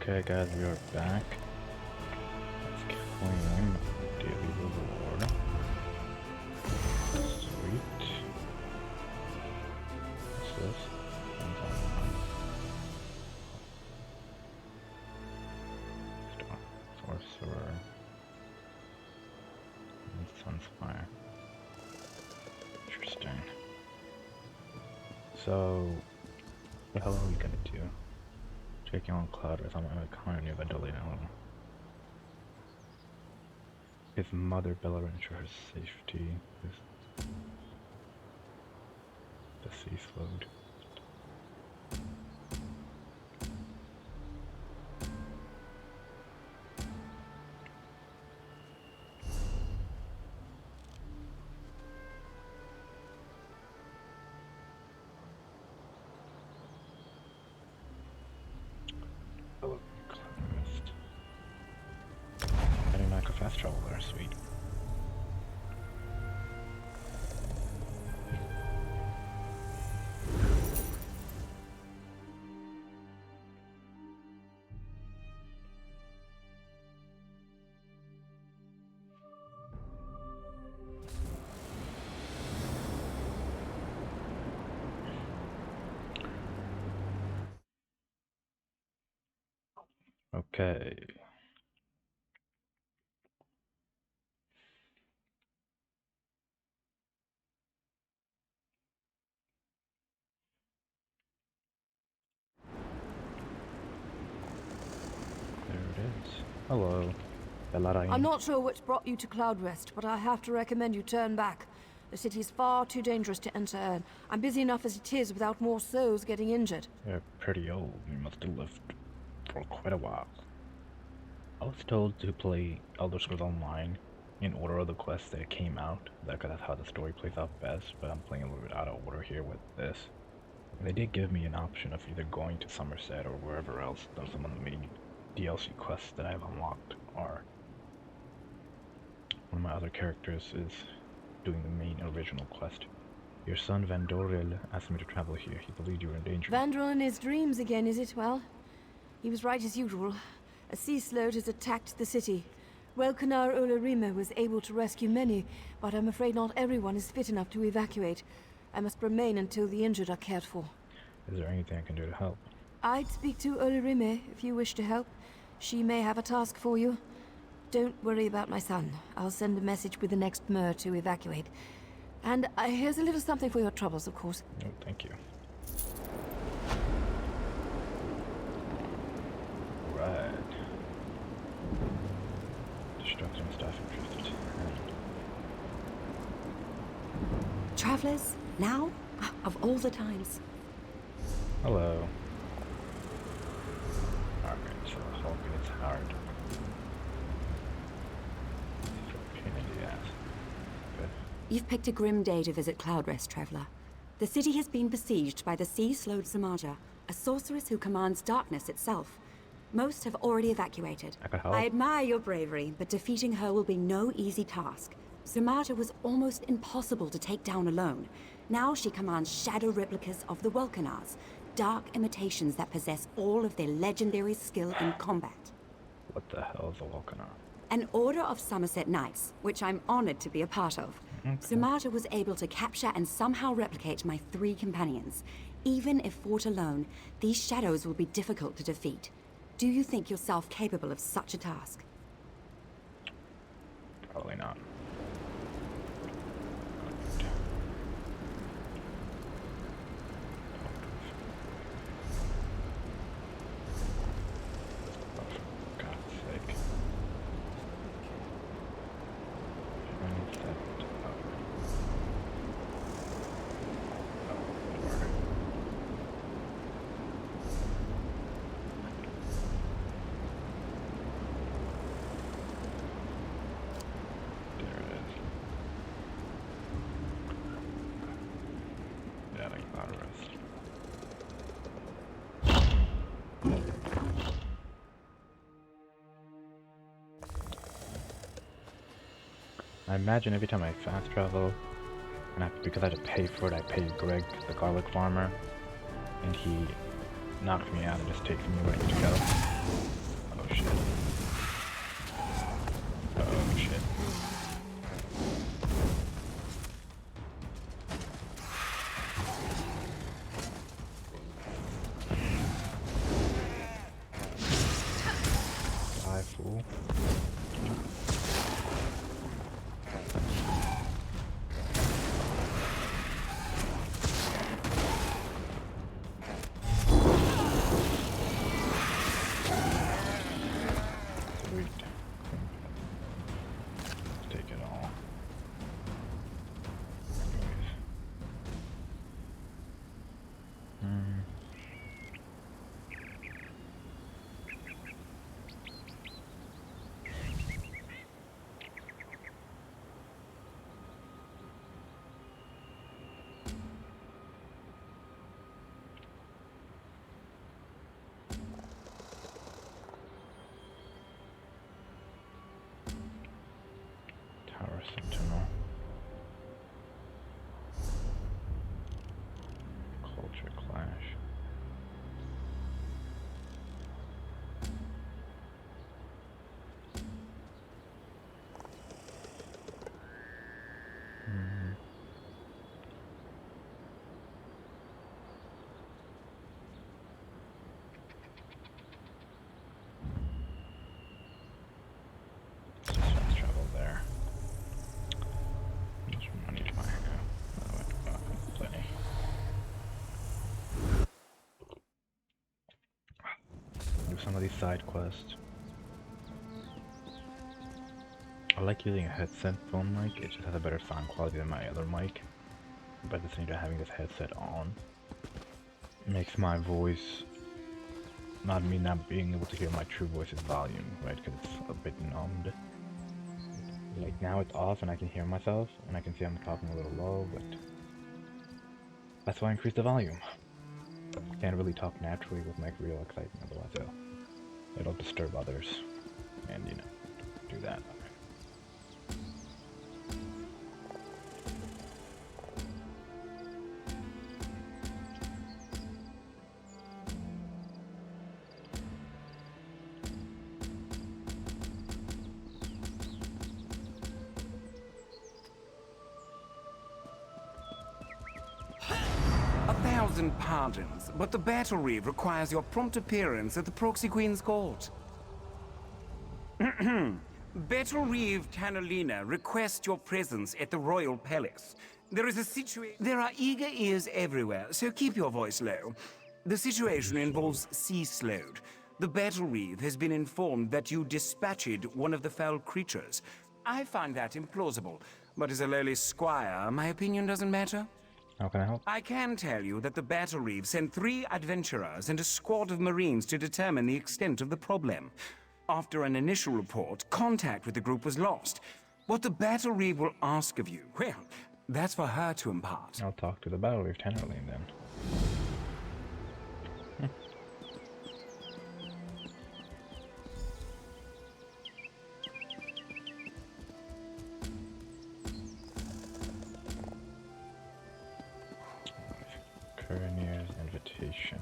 Okay guys, we are back. Let's claim daily reward. Sweet. What's this? Sorcerer. And Sunfire. Interesting. So, what the hell are we gonna do? Checking on cloud or something like kind of eventually now. If Mother Bella ensure her safety, the sea slowed. Getting back a fast travel there, sweet. Okay. There it is. Hello, Bellarine. I'm not sure what's brought you to Cloudrest, but I have to recommend you turn back. The city's far too dangerous to enter, and I'm busy enough as it is without more souls getting injured. You're pretty old. You must have lived for quite a while. I was told to play Elder Scrolls Online in order of the quests that came out. That's how the story plays out best, but I'm playing a little bit out of order here with this. And they did give me an option of either going to Summerset or wherever else some of the main DLC quests that I've unlocked are. One of my other characters is doing the main original quest. Your son Vandoril asked me to travel here. He believed you were in danger. Vandrel in his dreams again, is it? Well, he was right as usual. A sea slode has attacked the city. Welkanar Olarima was able to rescue many, but I'm afraid not everyone is fit enough to evacuate. I must remain until the injured are cared for. Is there anything I can do to help? I'd speak to Olarime if you wish to help. She may have a task for you. Don't worry about my son. I'll send a message with the next Mer to evacuate. And here's a little something for your troubles, of course. No, thank you. Right. Destructing stuff interested. Travelers, now? Of all the times. Hello. Alright, so the Hulk is hard. Pain in the ass. Good. You've picked a grim day to visit Cloudrest, Traveler. The city has been besieged by the sea-slowed Samaja, a sorceress who commands darkness itself. Most have already evacuated. I could help. I admire your bravery, but defeating her will be no easy task. Samaja was almost impossible to take down alone. Now she commands shadow replicas of the Welkanars, dark imitations that possess all of their legendary skill in combat. What the hell is a Welkanar? An order of Summerset Knights, which I'm honored to be a part of. Okay. Samaja was able to capture and somehow replicate my 3 companions. Even if fought alone, these shadows will be difficult to defeat. Do you think yourself capable of such a task? Probably not. For God's sake. I imagine every time I fast travel, and because I had to pay for it, I paid Greg, the garlic farmer, and he knocks me out and just takes me where I need to go. Oh shit. Oh shit. Die, fool. Sentinel. Culture clash. Fast travel there. Money to buy. Plenty. Do some of these side quests. I like using a headset phone mic. It just has a better sound quality than my other mic. But at the same time, having this headset on makes my voice, not being able to hear my true voice's volume, right? Because it's a bit numbed. Like now it's off and I can hear myself and I can see I'm talking a little low, but that's why I increased the volume. Can't really talk naturally with my real excitement, otherwise it'll disturb others, and you know, do that. Pardons, but the battle reeve requires your prompt appearance at the Proxy Queen's court. Battle Reeve Tanalina requests your presence at the Royal Palace. There are eager ears everywhere, so keep your voice low. The situation involves sea slowed. The battle reeve has been informed that you dispatched one of the foul creatures. I find that implausible, but as a lowly squire, my opinion doesn't matter. How can I help? I can tell you that the Battle Reeve sent 3 adventurers and a squad of Marines to determine the extent of the problem. After an initial report, contact with the group was lost. What the Battle Reeve will ask of you, well, that's for her to impart. I'll talk to the Battle Reeve Tenderly then. Coronier's invitation.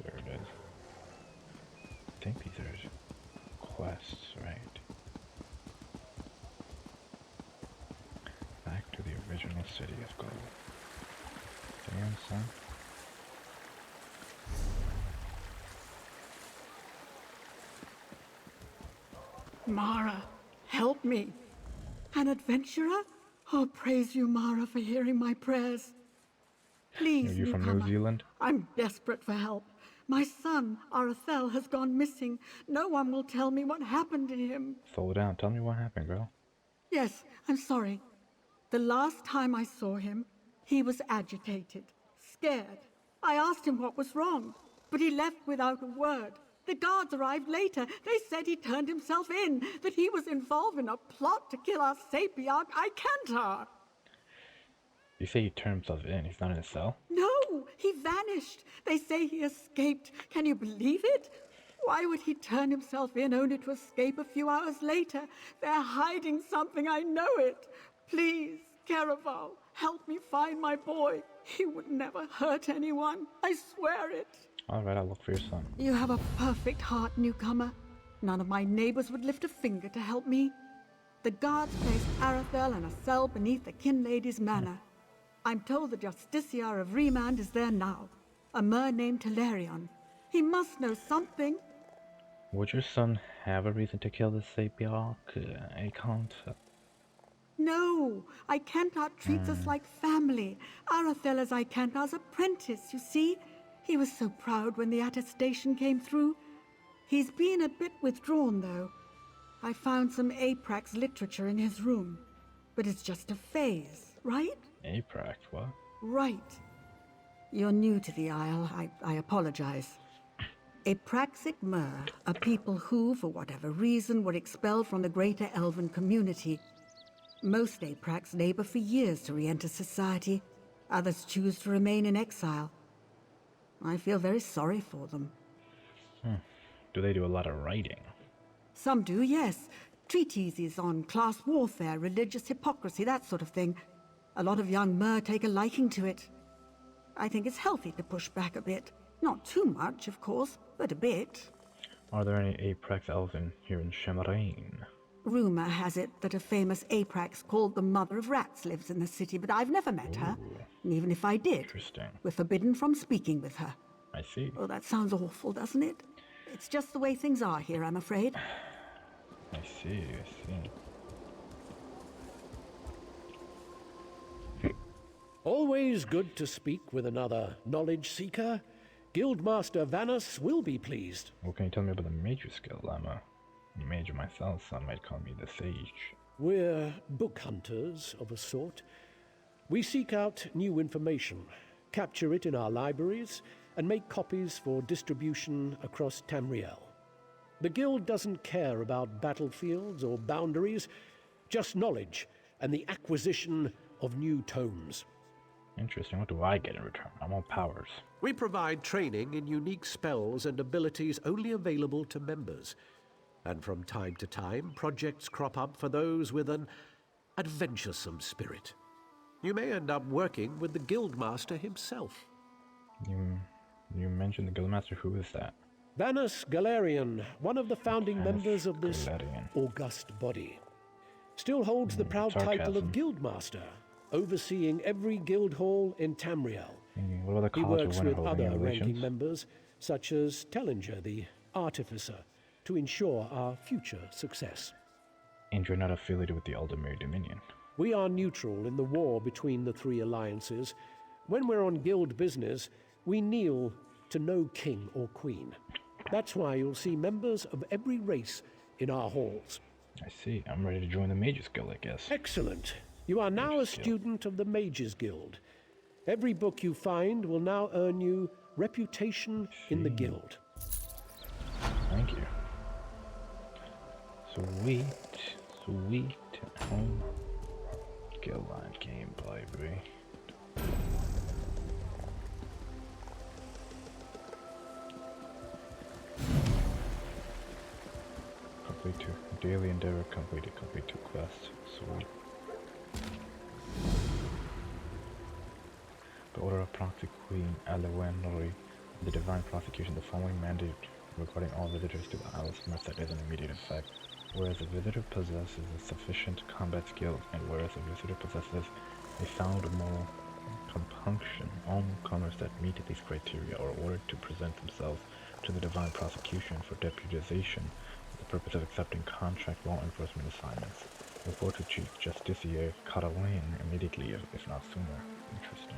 There it is. I think these are quests, right? Back to the original city of gold. Damn, son. Mara, help me. An adventurer? Oh, praise you, Mara, for hearing my prayers. Please, Are you from newcomer, New Zealand? I'm desperate for help. My son, Arathel, has gone missing. No one will tell me what happened to him. Slow down. Tell me what happened, girl. Yes, I'm sorry. The last time I saw him, he was agitated, scared. I asked him what was wrong, but he left without a word. The guards arrived later. They said he turned himself in, that he was involved in a plot to kill our sapiarch, Icantar. You say he turned himself in. He's not in a cell? No, he vanished. They say he escaped. Can you believe it? Why would he turn himself in only to escape a few hours later? They're hiding something, I know it. Please, Caraval, Help me find my boy. He would never hurt anyone. I swear it. Alright, I'll look for your son. You have a perfect heart, newcomer. None of my neighbors would lift a finger to help me. The guards placed Arathel in a cell beneath the Kin Lady's manor. I'm told the Justiciar of Remand is there now. A mer named Telerion. He must know something. Would your son have a reason to kill this Sapiarch? I can't. No, Ikentar treats us like family. Arathel is Ikentar's apprentice, you see? He was so proud when the attestation came through. He's been a bit withdrawn, though. I found some Aprax literature in his room. But it's just a phase, right? Aprax, what? Right. You're new to the Isle. I apologize. Apraxic Mer are people who, for whatever reason, were expelled from the greater Elven community. Most Aprax labor for years to re-enter society. Others choose to remain in exile. I feel very sorry for them. Do they do a lot of writing? Some do, yes. Treatises on class warfare, religious hypocrisy, that sort of thing. A lot of young Mer take a liking to it. I think it's healthy to push back a bit. Not too much, of course, but a bit. Are there any Aprax elves here in Shemarain? Rumor has it that a famous Aprax called the Mother of Rats lives in the city, but I've never met her. And even if I did, Interesting. we're forbidden from speaking with her. I see. Oh, that sounds awful, doesn't it? It's just the way things are here, I'm afraid. I see, I see. Always good to speak with another knowledge seeker. Guildmaster Vanus will be pleased. What can you tell me about the major skill? I'm a major myself, some might call me the sage. We're book hunters of a sort. We seek out new information, capture it in our libraries, and make copies for distribution across Tamriel. The Guild doesn't care about battlefields or boundaries, just knowledge and the acquisition of new tomes. Interesting. What do I get in return? I want powers. We provide training in unique spells and abilities only available to members. And from time to time, projects crop up for those with an adventuresome spirit. You may end up working with the Guildmaster himself. You mentioned the Guildmaster. Who is that? Vanus Galarian, one of the founding Vanus members of this Galarian. august body. Still holds the proud title of sarcasm. Guildmaster, overseeing every guild hall in Tamriel. What about the He College works of with Winterhold other ranking Regulations? members, such as Tellinger, the Artificer, to ensure our future success. And you're not affiliated with the Aldermere Dominion. We are neutral in the war between the three alliances. When we're on guild business, we kneel to no king or queen. That's why you'll see members of every race in our halls. I see. I'm ready to join the Mages Guild, I guess. Excellent. You are now a Mages Guild. student of the Mages Guild. Every book you find will now earn you reputation in the guild. Thank you. Sweet, sweet home guild line gameplay, baby. Complete 2 daily endeavor completed. Complete 2 quests. Sweet. The order of Proxy Queen Alewenry, the divine prosecution, the following mandate regarding all visitors to the Isle of Summerset is in immediate effect. Whereas a visitor possesses a sufficient combat skill, and whereas a visitor possesses a sound moral compunction, all newcomers that meet these criteria are ordered to present themselves to the divine prosecution for deputization for the purpose of accepting contract law enforcement assignments. Report to Chief Justiciar Catalan immediately, if not sooner. Interesting.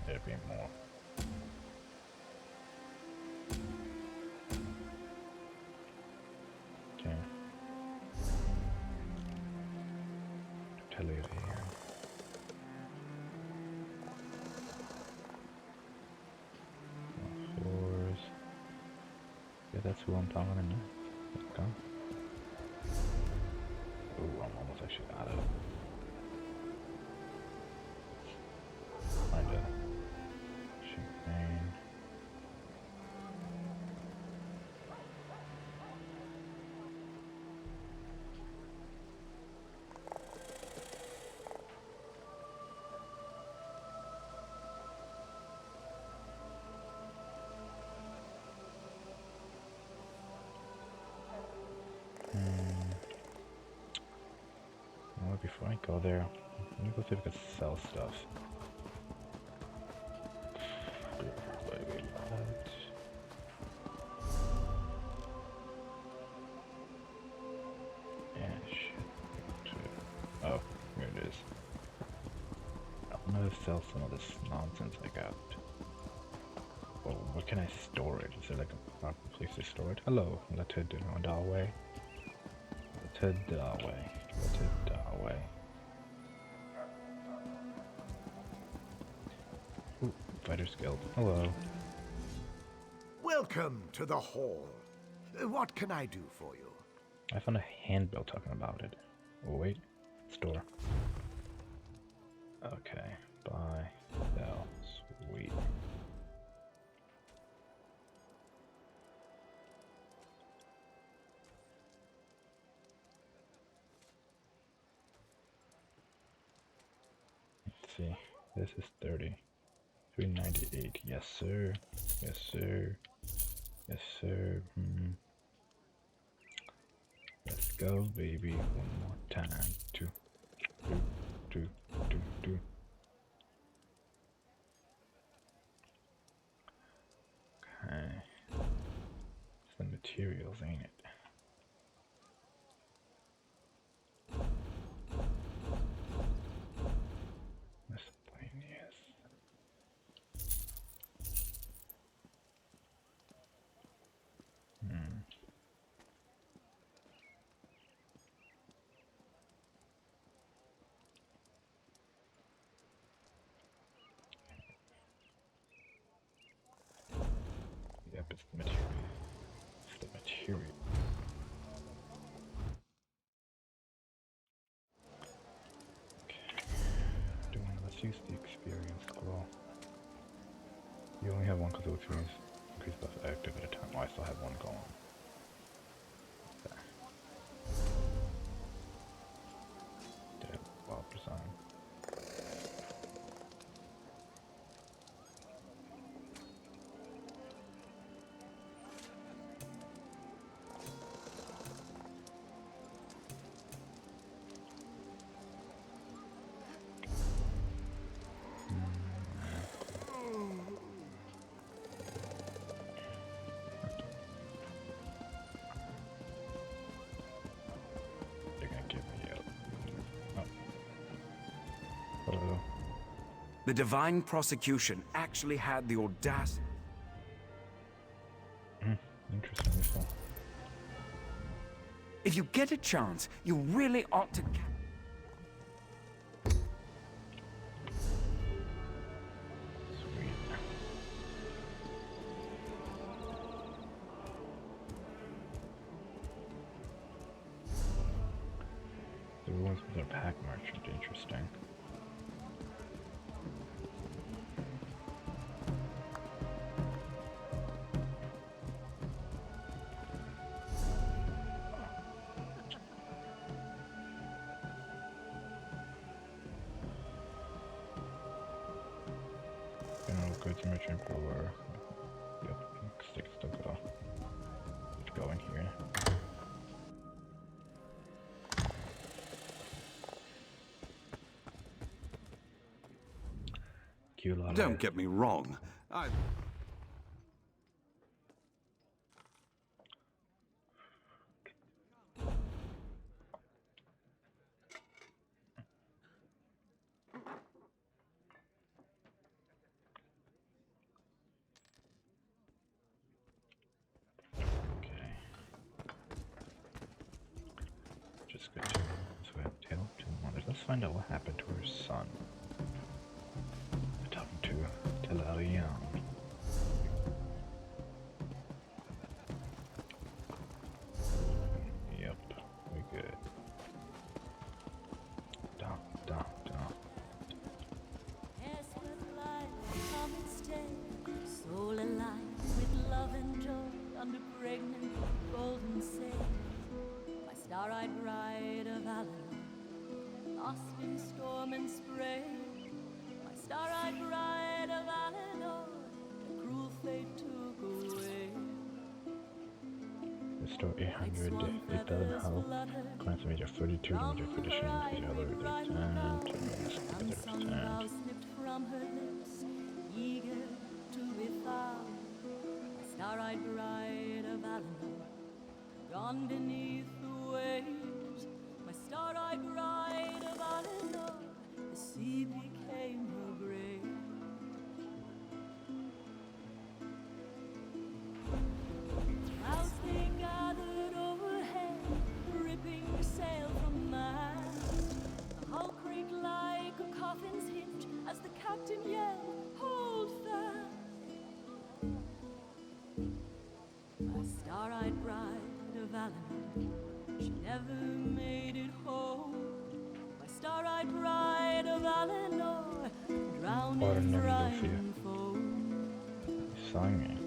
There'd be more. Okay. Telerian. Floors. Yeah, that's who I'm talking to. Let's go. Ooh, I'm almost actually out of it. Kinda. Champagne. know, before I go there, let me go see if I can sell stuff. Oh, here it is. I'm gonna sell some of this nonsense I got. Well, what can I store it? Is there like a proper place to store it? Hello, let's head our way. Let's head our way. Let's head our way. Ooh, Fighters Guild. Hello. Welcome to the hall. What can I do for you? I found a handbill talking about it. Oh, wait. Store. Okay. Buy. Sell. Sweet. Let's see. This is 30. 398. Yes, sir. Yes, sir. Yes, sir. Let's go, baby. One more time. Two. Okay. It's the materials, ain't it? Miscellaneous. Yep, it's the material. It's the material. Okay. Let's use the experience scroll. You only have one because of experience. Increase buff active at a time. Oh, I still have one going. Okay. Developer sign. The Divine Prosecution actually had the audacity. Interesting. If you get a chance, you really ought to. The rules with our pack merchant, interesting. Goods merchant brewer. Yep, sticks to go. Let's go in here. Don't get me wrong. Just go to Tale of Two Wonders. Let's find out what happened to her son. I'm talking to Telarian. Yep, we good. Down. Soul alive with love and joy under pregnant golden sail. My star-eyed bride of Avalon, lost in storm and spray. My star-eyed bride of Avalon, the cruel fate took away. This Restore 800. It doesn't help. Clients major 32, the major condition, the other 10%. Eager to be found, star-eyed bride of Valinor, gone beneath the waves. My star-eyed bride of Valinor, the sea became her grave. Clouds they gathered overhead, ripping sail from mast. The hull creaked like a coffin's hinge as the captain yelled, "Hold fast!" My star-eyed bride of Valinor, she never made it home. My star-eyed bride of Valinor, drowned in brine foam. Sang me.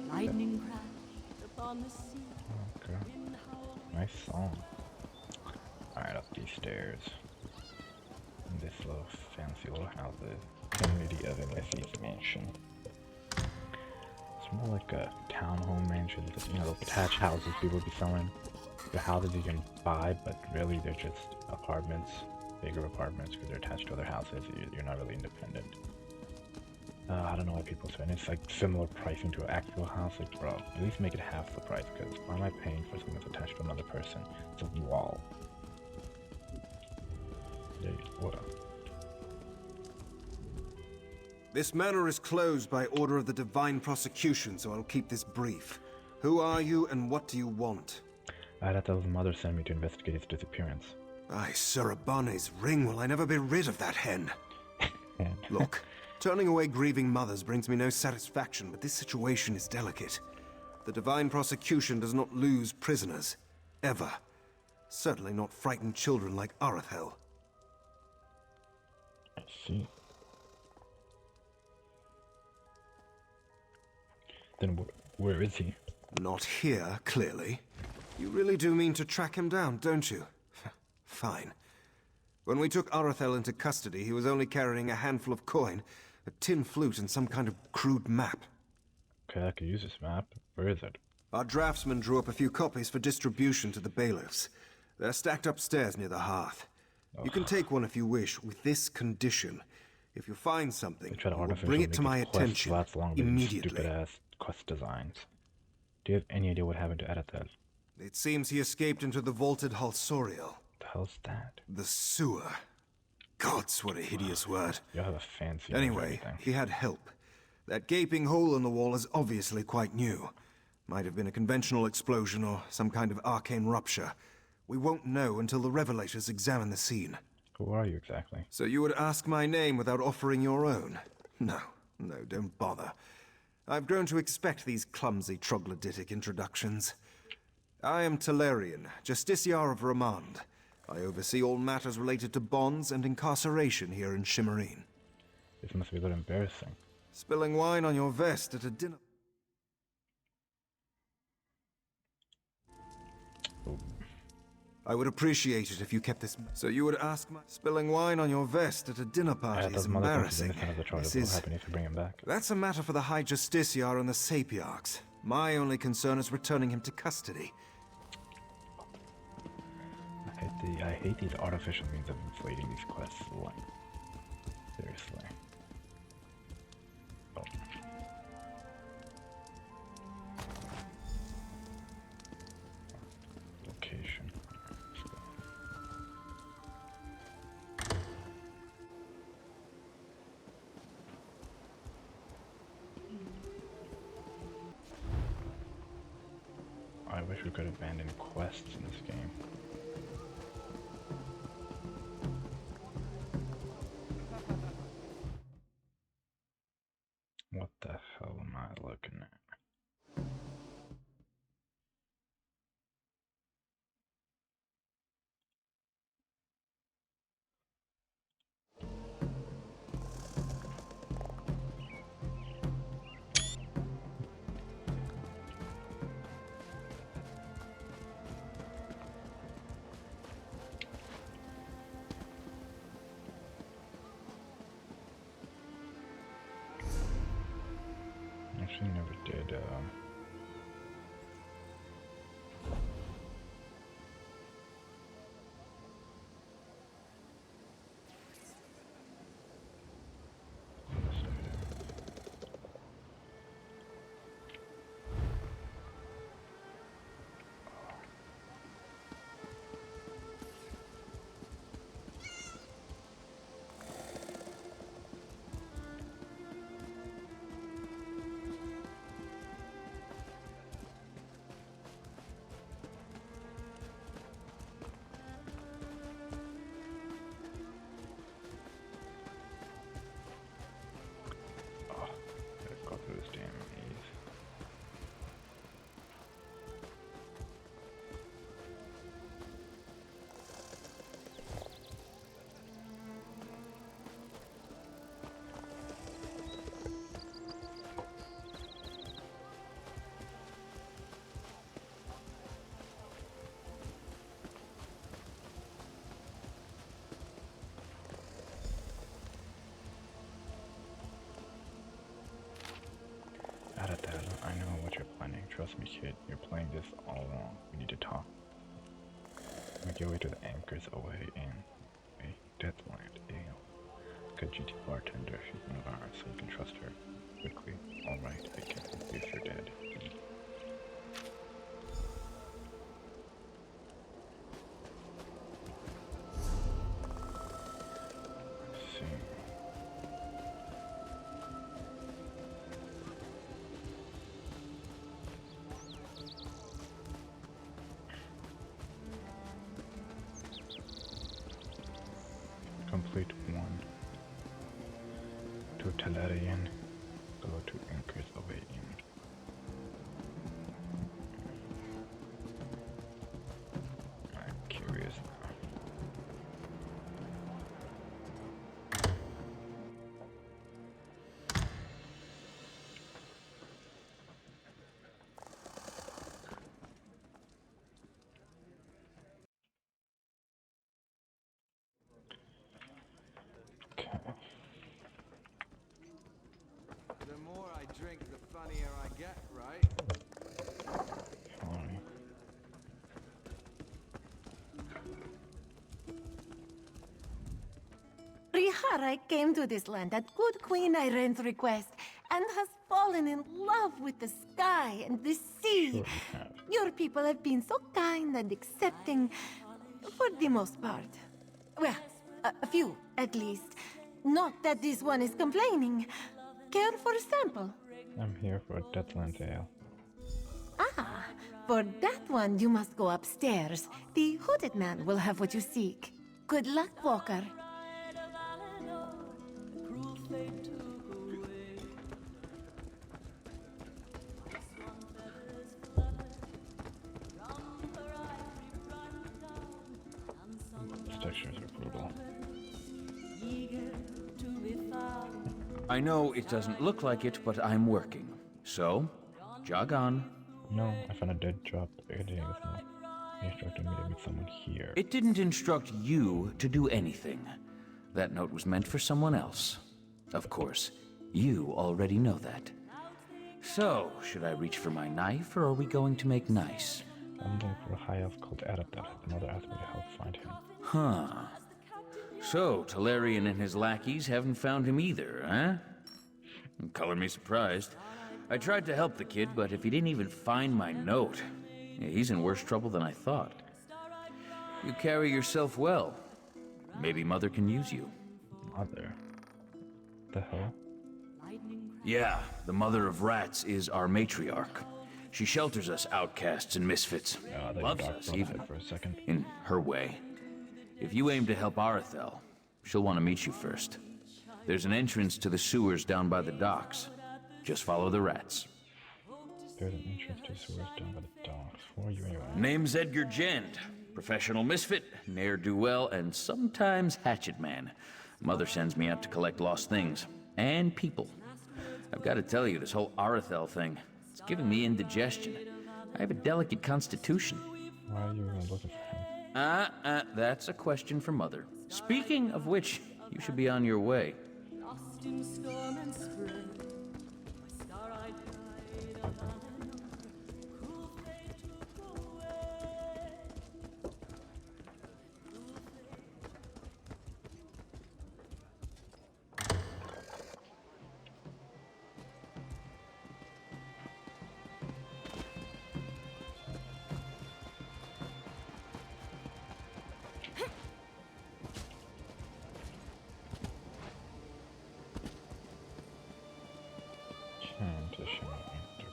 Lightning crashed upon the sea. Okay. Nice song. Alright, up these stairs. In this little fancy little house is NVIDIA of NSC's mansion. It's more like a townhome mansion. You know, those attached houses people would be selling. The houses you can buy, but really they're just apartments, bigger apartments, because they're attached to other houses. You're not really independent. I don't know why people spend. It's like similar pricing to an actual house. Like, bro, at least make it half the price, because why am I paying for something that's attached to another person? It's a wall. What? This manor is closed by order of the Divine Prosecution, so I'll keep this brief. Who are you and what do you want? Adatel's mother sent me to investigate his disappearance. Aye, Surabane's ring. Will I never be rid of that hen? Look, turning away grieving mothers brings me no satisfaction, but this situation is delicate. The Divine Prosecution does not lose prisoners. Ever. Certainly not frightened children like Arathel. I see. Then where is he? Not here, clearly. You really do mean to track him down, don't you? Fine. When we took Arathel into custody, he was only carrying a handful of coin, a tin flute, and some kind of crude map. Okay, I could use this map. Where is it? Our draftsman drew up a few copies for distribution to the bailiffs. They're stacked upstairs near the hearth. You can take one if you wish, with this condition. If you find something, bring it to my attention immediately. Stupid-ass quest designs. Do you have any idea what happened to Arathel? It seems he escaped into the vaulted Halsoriel. The hell's that? The sewer. Gods, what a hideous word. You have a fancy Anyway, he had help. That gaping hole in the wall is obviously quite new. Might have been a conventional explosion or some kind of arcane rupture. We won't know until the revelators examine the scene. Who are you exactly? So you would ask my name without offering your own? No, don't bother. I've grown to expect these clumsy troglodytic introductions. I am Talarian, Justiciar of Ramand. I oversee all matters related to bonds and incarceration here in Shimmerine. This must be a little embarrassing. Spilling wine on your vest at a dinner... Oh. I would appreciate it if you kept this... So you would ask my... Spilling wine on your vest at a dinner party is embarrassing. This is... What if you bring him back? That's a matter for the High Justiciar and the Sapiarchs. My only concern is returning him to custody. I hate these artificial means of inflating these quests. Like, seriously. Oh. Location. I wish we could abandon quests in this game. What the hell am I looking at? Actually never did, your way to the anchors away in a Deathland Ale. Good GT bartender, she's one of ours, so you can trust her. Quickly. Alright, I can help you if you're dead. Let's see. Complete one. To Talarian. Go to anchors awaiting. I'm curious now. Okay. The more I drink, the funnier I get, right? Fine. Rihara came to this land at good Queen Irene's request and has fallen in love with the sky and the sea. Sure you have. Your people have been so kind and accepting, for the most part. Well, a few, at least. Not that this one is complaining. Care for a sample? I'm here for Deathland Ale. Ah, for that one you must go upstairs. The hooded man will have what you seek. Good luck, Walker. These textures are brutal. I know it doesn't look like it, but I'm working. So, jog on. No, I found a dead drop editing this note. He instructed me to meet someone here. It didn't instruct you to do anything. That note was meant for someone else. Of course, you already know that. So, should I reach for my knife, or are we going to make nice? I'm looking for a high elf called Adaptat. Another asked me to help find him. Huh. So, Talarian and his lackeys haven't found him either, huh? Color me surprised. I tried to help the kid, but if he didn't even find my note, he's in worse trouble than I thought. You carry yourself well. Maybe Mother can use you. Mother? The hell? Yeah, the Mother of Rats is our matriarch. She shelters us outcasts and misfits. Loves us, even, for a second. in her way. If you aim to help Arethel, she'll want to meet you first. There's an entrance to the sewers down by the docks. Just follow the rats. There's an entrance to sewers down by the docks. Who are you anyway? Name's Edgar Jend. Professional misfit, ne'er-do-well, and sometimes hatchet man. Mother sends me out to collect lost things. And people. I've got to tell you, this whole Arethel thing, it's giving me indigestion. I have a delicate constitution. Why are you even looking for him? That's a question for Mother. Speaking of which, you should be on your way. Lost in storm and spray, my star-eyed pride of Eleanor, cruel fate took away. Transition enter.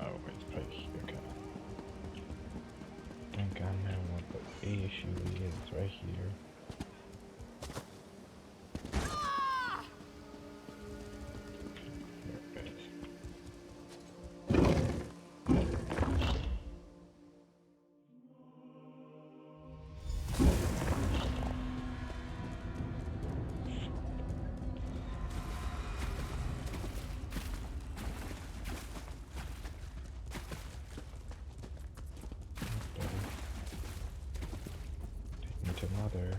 Oh, wait, it's probably here, okay. Think I know what the issue is right here. Here it is. to Mother.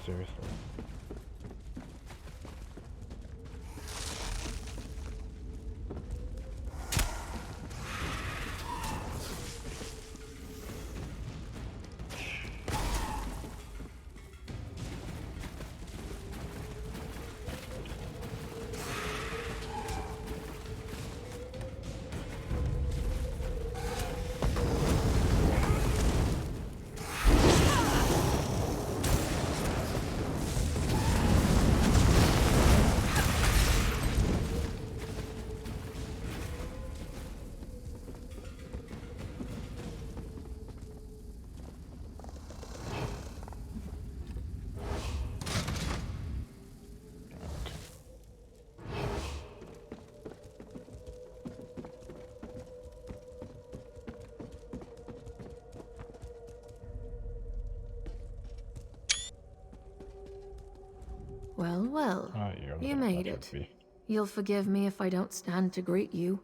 Seriously. Well, well, you made it. You'll forgive me if I don't stand to greet you.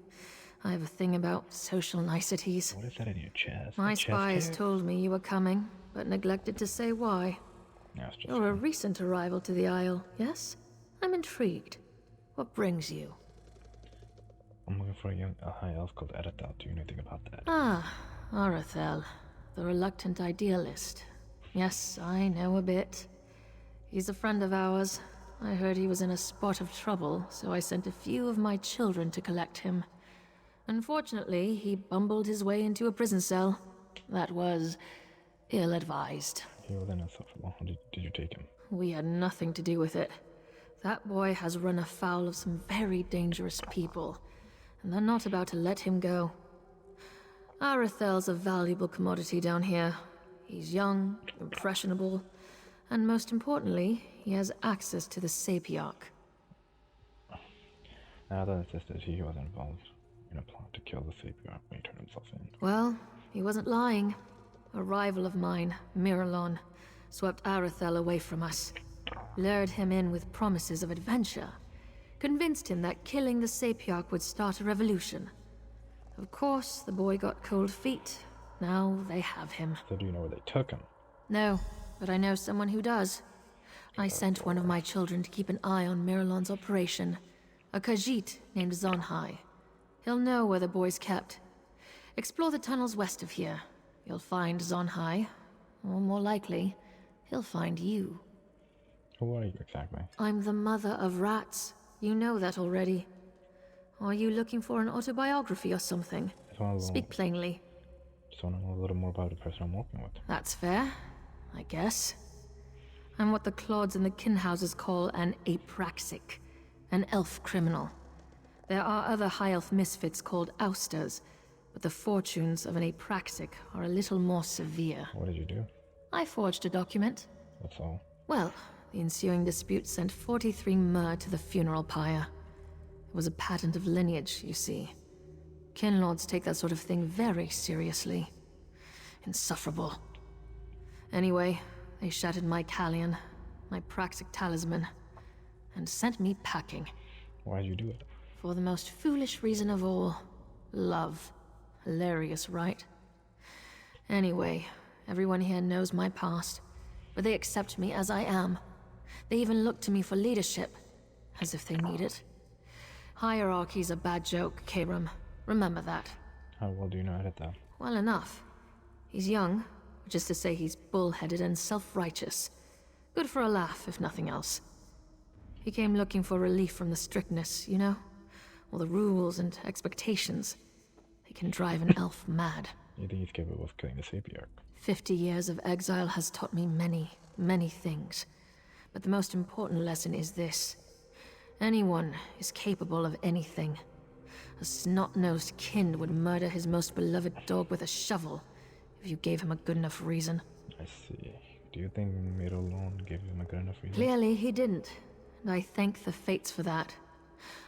I have a thing about social niceties. What is that in your chest? My spies told me you were coming, but neglected to say why. You're a recent arrival to the Isle, yes? I'm intrigued. What brings you? I'm looking for a high elf called Arethel. Do you know anything about that? Ah, Arethel, the reluctant idealist. Yes, I know a bit. He's a friend of ours. I heard he was in a spot of trouble, so I sent a few of my children to collect him. Unfortunately, he bumbled his way into a prison cell. That was ill-advised. He was insufferable. Did you take him? We had nothing to do with it. That boy has run afoul of some very dangerous people, and they're not about to let him go. Arethel's a valuable commodity down here. He's young, impressionable, and most importantly, he has access to the Sapiarch. I thought insisted he was involved in a plot to kill the Sapiarch when he turned himself in. Well, he wasn't lying. A rival of mine, Miralon, swept Arethel away from us, lured him in with promises of adventure, convinced him that killing the Sapiarch would start a revolution. Of course, the boy got cold feet. Now they have him. So do you know where they took him? No, but I know someone who does. I sent one of my children to keep an eye on Miralon's operation, a Khajiit named Zonhai. He'll know where the boy's kept. Explore the tunnels west of here. You'll find Zonhai, or more likely, he'll find you. Who are you exactly? I'm the mother of rats. You know that already. Are you looking for an autobiography or something? Speak plainly. Just want to know a little more about the person I'm working with. That's fair, I guess. I'm what the Clods and the Kinhouses call an apraxic, an elf criminal. There are other high elf misfits called ousters, but the fortunes of an apraxic are a little more severe. What did you do? I forged a document. That's all. Well, the ensuing dispute sent 43 mer to the funeral pyre. It was a patent of lineage, you see. Kinlords take that sort of thing very seriously. Insufferable. Anyway, they shattered my Callion, my praxic talisman, and sent me packing. Why'd you do it? For the most foolish reason of all. Love. Hilarious, right? Anyway, everyone here knows my past, but they accept me as I am. They even look to me for leadership, as if they need it. Hierarchy's a bad joke, Kabram. Remember that. How well do you know Arethel? Well enough. He's young, which is to say he's bullheaded and self-righteous. Good for a laugh, if nothing else. He came looking for relief from the strictness, you know? All the rules and expectations. They can drive an elf mad. You think he's capable of killing the Sapiarch? 50 years of exile has taught me many, many things. But the most important lesson is this. Anyone is capable of anything. A snot-nosed kin would murder his most beloved dog with a shovel if you gave him a good enough reason. I see. Do you think Miralon gave him a good enough reason? Clearly he didn't, and I thank the fates for that.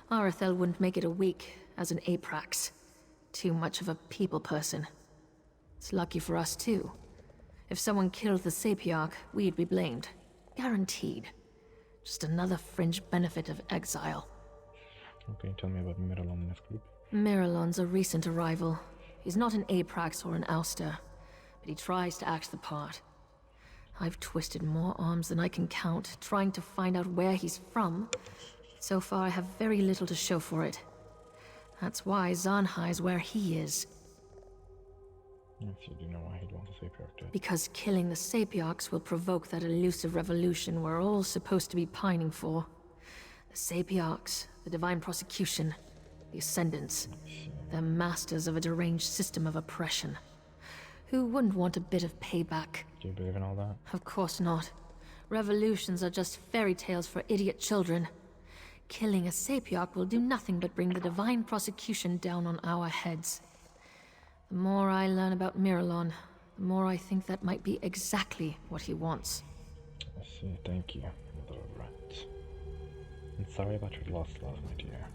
Arethel wouldn't make it a week as an Aprax. Too much of a people person. It's lucky for us too. If someone killed the Sapiarch, we'd be blamed. Guaranteed. Just another fringe benefit of exile. Okay, tell me about Miralon in this group. Miralon's a recent arrival. He's not an Aprax or an ouster, but he tries to act the part. I've twisted more arms than I can count, trying to find out where he's from. So far, I have very little to show for it. That's why Zanhai is where he is. Yes, you do know why he'd want the Sapiarch dead. Because killing the Sapiarchs will provoke that elusive revolution we're all supposed to be pining for. The Sapiarchs, the Divine Prosecution, the Ascendants. They're masters of a deranged system of oppression. Who wouldn't want a bit of payback? Do you believe in all that? Of course not. Revolutions are just fairy tales for idiot children. Killing a Sapiarch will do nothing but bring the Divine Prosecution down on our heads. The more I learn about Miralon, the more I think that might be exactly what he wants. I see, thank you, little rat. I'm sorry about your lost love, my dear.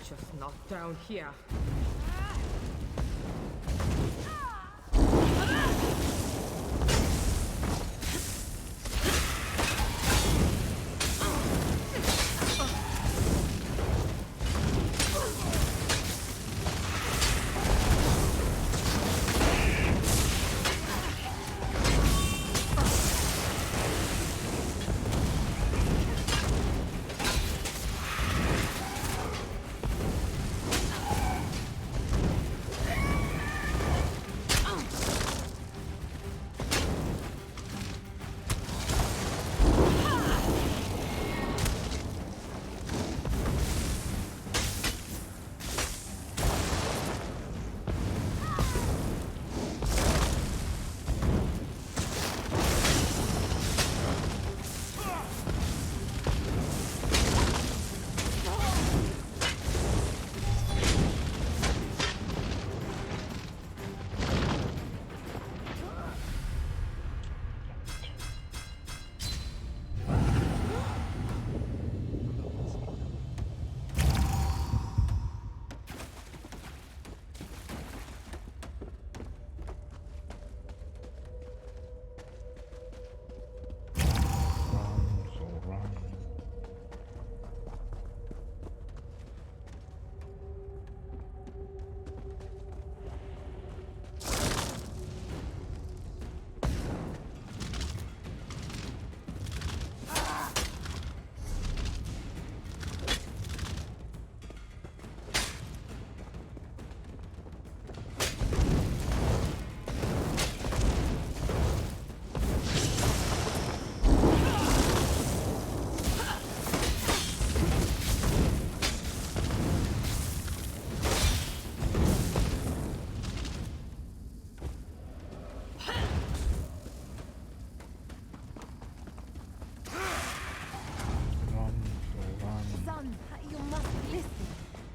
Just not down here.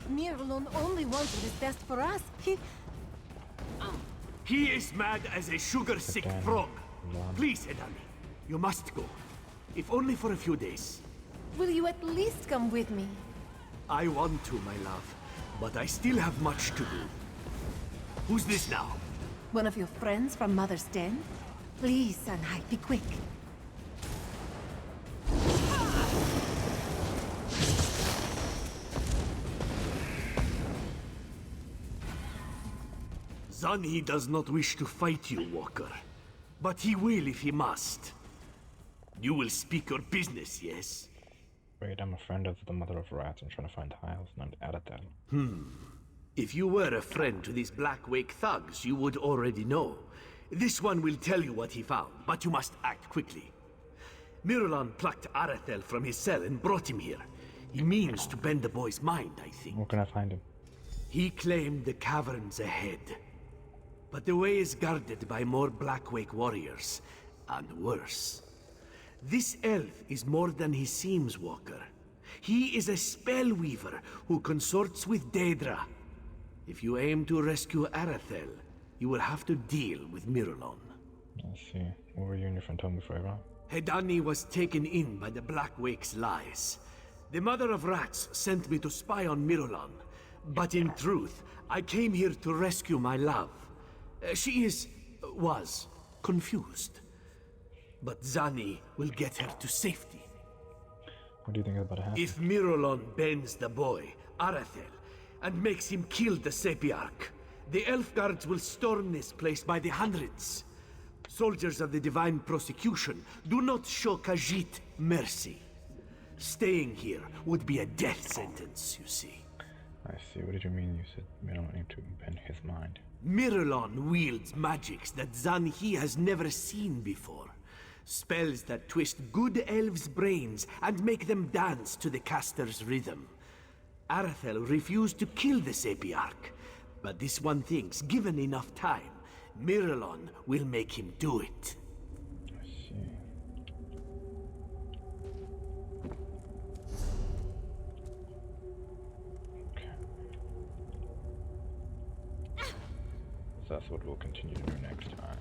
Miralon only wants what is best for us. He is mad as a sugar-sick frog. Please, Edani, you must go. If only for a few days. Will you at least come with me? I want to, my love, but I still have much to do. Who's this now? One of your friends from Mother's Den? Please, Sanhai, be quick. Zanhi does not wish to fight you, Walker. But he will if he must. You will speak your business, yes? Wait, I'm a friend of the Mother of Rats. I'm trying to find Hiles named Aratel. If you were a friend to these Black Wake thugs, you would already know. This one will tell you what he found, but you must act quickly. Mirulon plucked Arathel from his cell and brought him here. He means to bend the boy's mind, I think. Where can I find him? He claimed the caverns ahead. But the way is guarded by more Blackwake warriors, and worse. This elf is more than he seems, Walker. He is a spellweaver who consorts with Daedra. If you aim to rescue Arathel, you will have to deal with Mirulon. Let's see. What were you and your friend telling me before I got? Hedani was taken in by the Blackwake's lies. The Mother of Rats sent me to spy on Mirulon. But in truth, I came here to rescue my love. She was confused. But Zani will get her to safety. What do you think is about to happen? If Mirulon bends the boy, Arathel, and makes him kill the Sepiarch, the elf guards will storm this place by the hundreds. Soldiers of the Divine Prosecution do not show Khajiit mercy. Staying here would be a death sentence, you see. I see. What did you mean you said we don't need to bend his mind? Mirulon wields magics that Zanhi has never seen before. Spells that twist good elves' brains and make them dance to the caster's rhythm. Arathel refused to kill the Sepiarch, but this one thinks, given enough time, Mirulon will make him do it. I see. Okay. So that's what we'll continue to do next time.